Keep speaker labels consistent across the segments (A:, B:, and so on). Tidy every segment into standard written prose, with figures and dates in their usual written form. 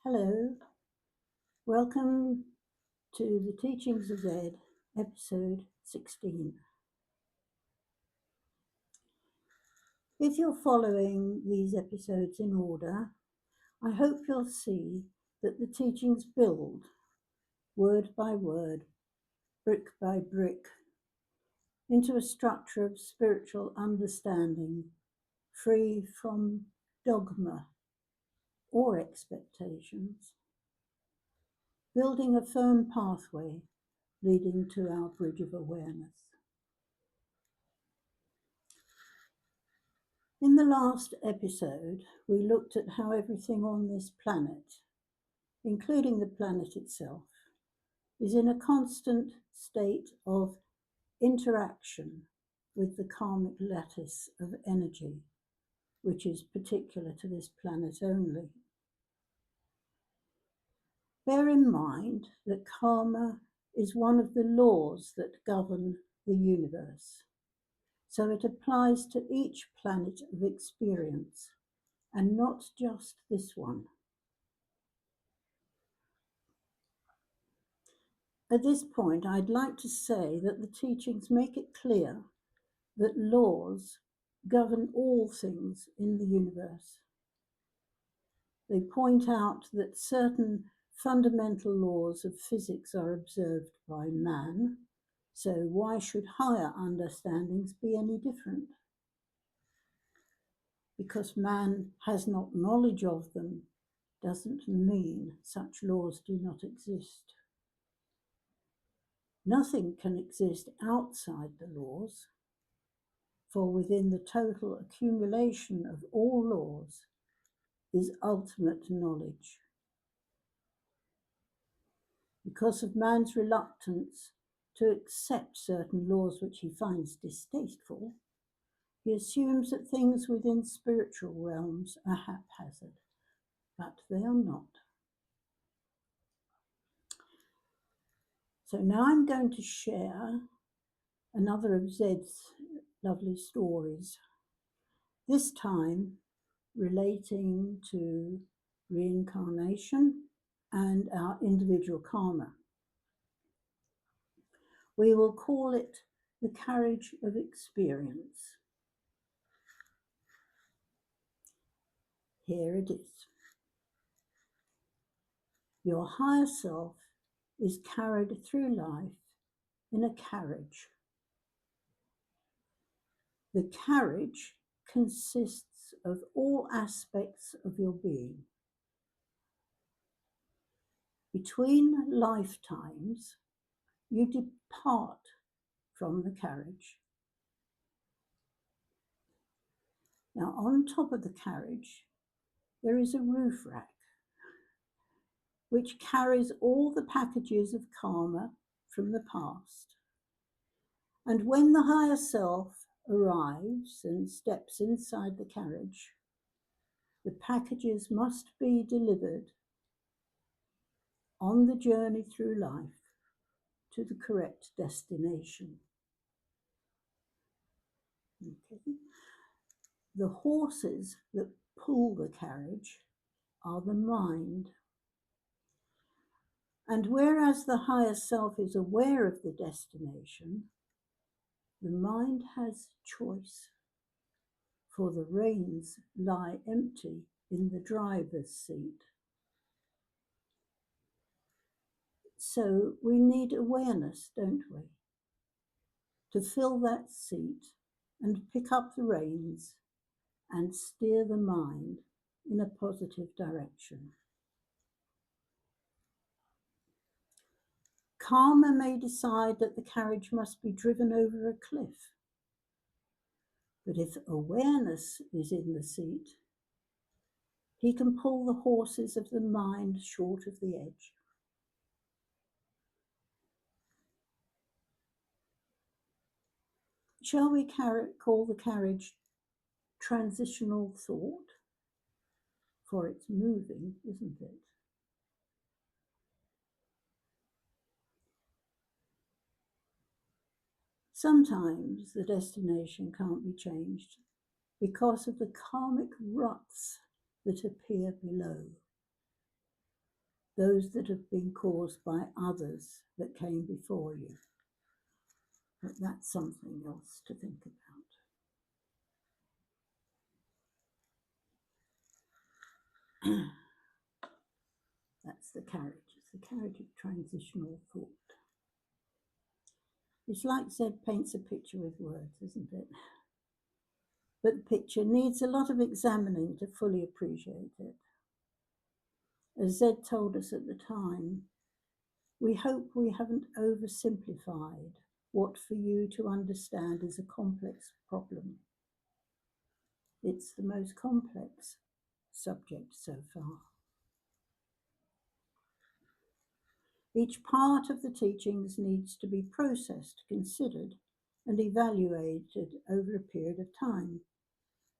A: Hello, welcome to the Teachings of Zed, episode 16. If you're following these episodes in order, I hope you'll see that the teachings build, word by word, brick by brick, into a structure of spiritual understanding, free from dogma or expectations, building a firm pathway leading to our bridge of awareness. In the last episode, we looked at how everything on this planet, including the planet itself, is in a constant state of interaction with the karmic lattice of energy, which is particular to this planet only. Bear in mind that karma is one of the laws that govern the universe, so it applies to each planet of experience and not just this one. At this point, I'd like to say that the teachings make it clear that laws govern all things in the universe. They point out that certain fundamental laws of physics are observed by man, so why should higher understandings be any different? Because man has not knowledge of them doesn't mean such laws do not exist. Nothing can exist outside the laws, for within the total accumulation of all laws is ultimate knowledge. Because of man's reluctance to accept certain laws which he finds distasteful, he assumes that things within spiritual realms are haphazard, but they are not. So now I'm going to share another of Zed's lovely stories, this time relating to reincarnation and our individual karma. We will call it the carriage of experience. Here it is. Your higher self is carried through life in a carriage. The carriage consists of all aspects of your being. Between lifetimes, you depart from the carriage. Now, on top of the carriage, there is a roof rack, which carries all the packages of karma from the past. And when the higher self arrives and steps inside the carriage, the packages must be delivered on the journey through life to the correct destination. Okay. The horses that pull the carriage are the mind. And whereas the higher self is aware of the destination, the mind has choice, for the reins lie empty in the driver's seat. So we need awareness, don't we, to fill that seat and pick up the reins and steer the mind in a positive direction. Karma may decide that the carriage must be driven over a cliff, but if awareness is in the seat, he can pull the horses of the mind short of the edge. Shall we call the carriage transitional thought? For it's moving, isn't it? Sometimes the destination can't be changed because of the karmic ruts that appear below. those that have been caused by others that came before you. But that's something else to think about. That's the carriage. It's the carriage of transitional thought. It's like Zed paints a picture with words, isn't it? But the picture needs a lot of examining to fully appreciate it. As Zed told us at the time, we hope we haven't oversimplified what for you to understand is a complex problem. It's the most complex subject so far. Each part of the teachings needs to be processed, considered, and evaluated over a period of time.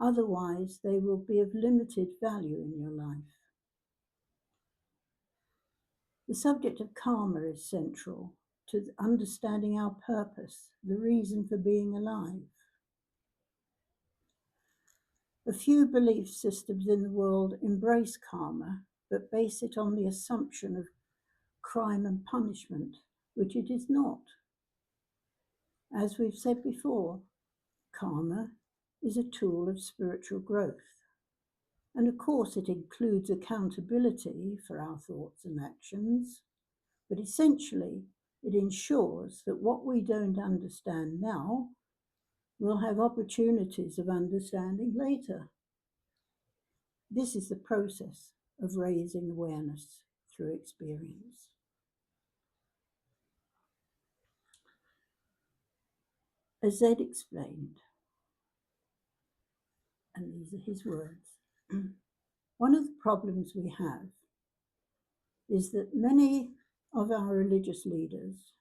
A: Otherwise, they will be of limited value in your life. The subject of karma is central to understanding our purpose, the reason for being alive. A few belief systems in the world embrace karma, but base it on the assumption of crime and punishment, which it is not. As we've said before, karma is a tool of spiritual growth. And of course, it includes accountability for our thoughts and actions, but essentially, it ensures that what we don't understand now, we'll have opportunities of understanding later. This is the process of raising awareness through experience. As Zed explained, and these are his words, one of the problems we have is that many of our religious leaders,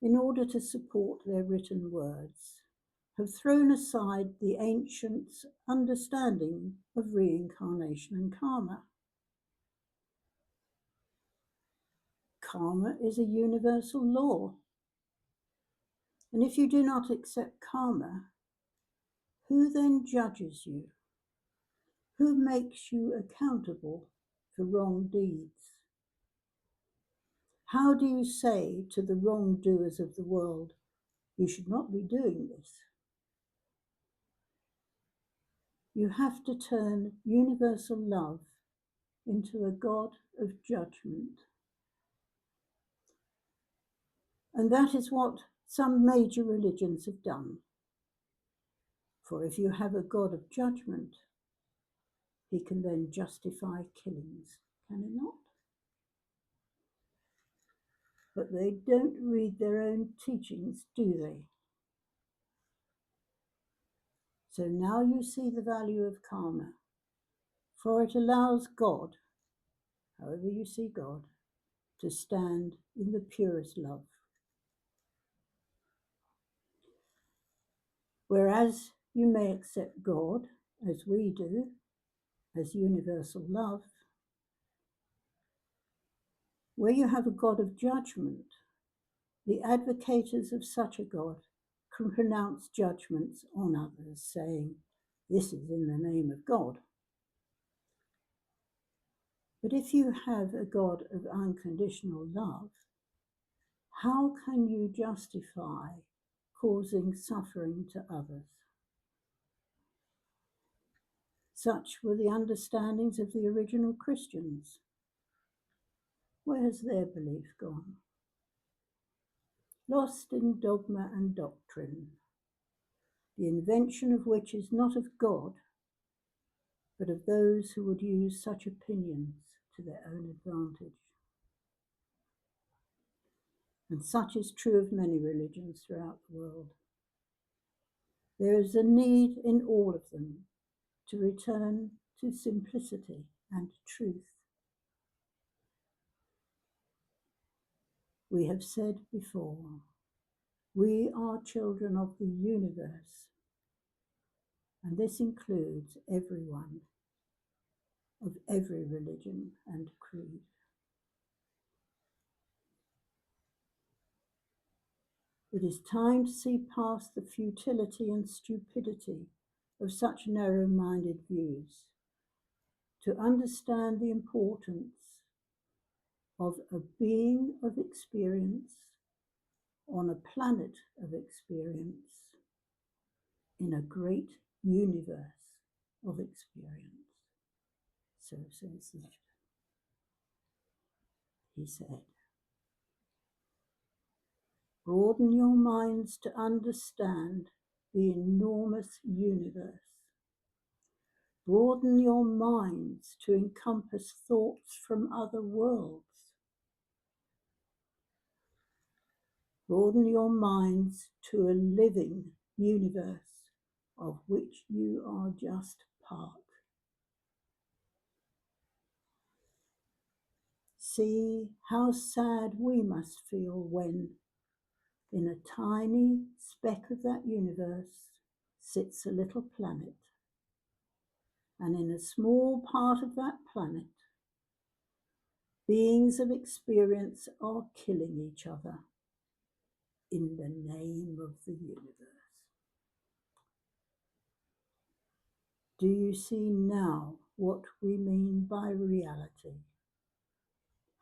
A: in order to support their written words, have thrown aside the ancients' understanding of reincarnation and karma. Karma is a universal law. And if you do not accept karma, who then judges you? Who makes you accountable for wrong deeds? How do you say to the wrongdoers of the world, you should not be doing this? You have to turn universal love into a God of judgment. And that is what some major religions have done. For if you have a God of judgment, he can then justify killings, can he not? But they don't read their own teachings, do they? So now you see the value of karma, for it allows God, however you see God, to stand in the purest love. Whereas you may accept God, as we do, as universal love, where you have a God of judgment, the advocators of such a God can pronounce judgments on others, saying, this is in the name of God. But if you have a God of unconditional love, how can you justify causing suffering to others? Such were the understandings of the original Christians. Where has their belief gone? Lost in dogma and doctrine, the invention of which is not of God, but of those who would use such opinions to their own advantage. And such is true of many religions throughout the world. There is a need in all of them to return to simplicity and truth. We have said before, we are children of the universe, and this includes everyone of every religion and creed. It is time to see past the futility and stupidity of such narrow-minded views, to understand the importance of a being of experience on a planet of experience in a great universe of experience. So says Zed. He said, broaden your minds to understand the enormous universe. Broaden your minds to encompass thoughts from other worlds. Broaden your minds to a living universe of which you are just part. See how sad we must feel when, in a tiny speck of that universe, sits a little planet. And in a small part of that planet, beings of experience are killing each other in the name of the universe. Do you see now what we mean by reality?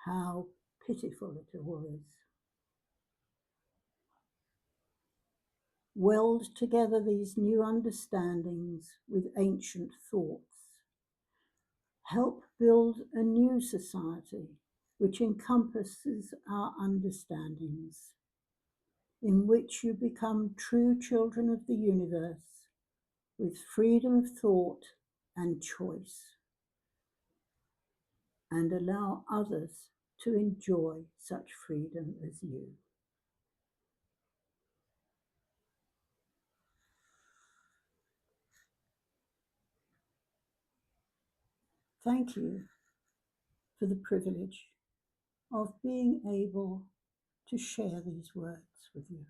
A: How pitiful it all is. Weld together these new understandings with ancient thoughts. Help build a new society which encompasses our understandings, in which you become true children of the universe with freedom of thought and choice, and allow others to enjoy such freedom as you. Thank you for the privilege of being able to share these words with you.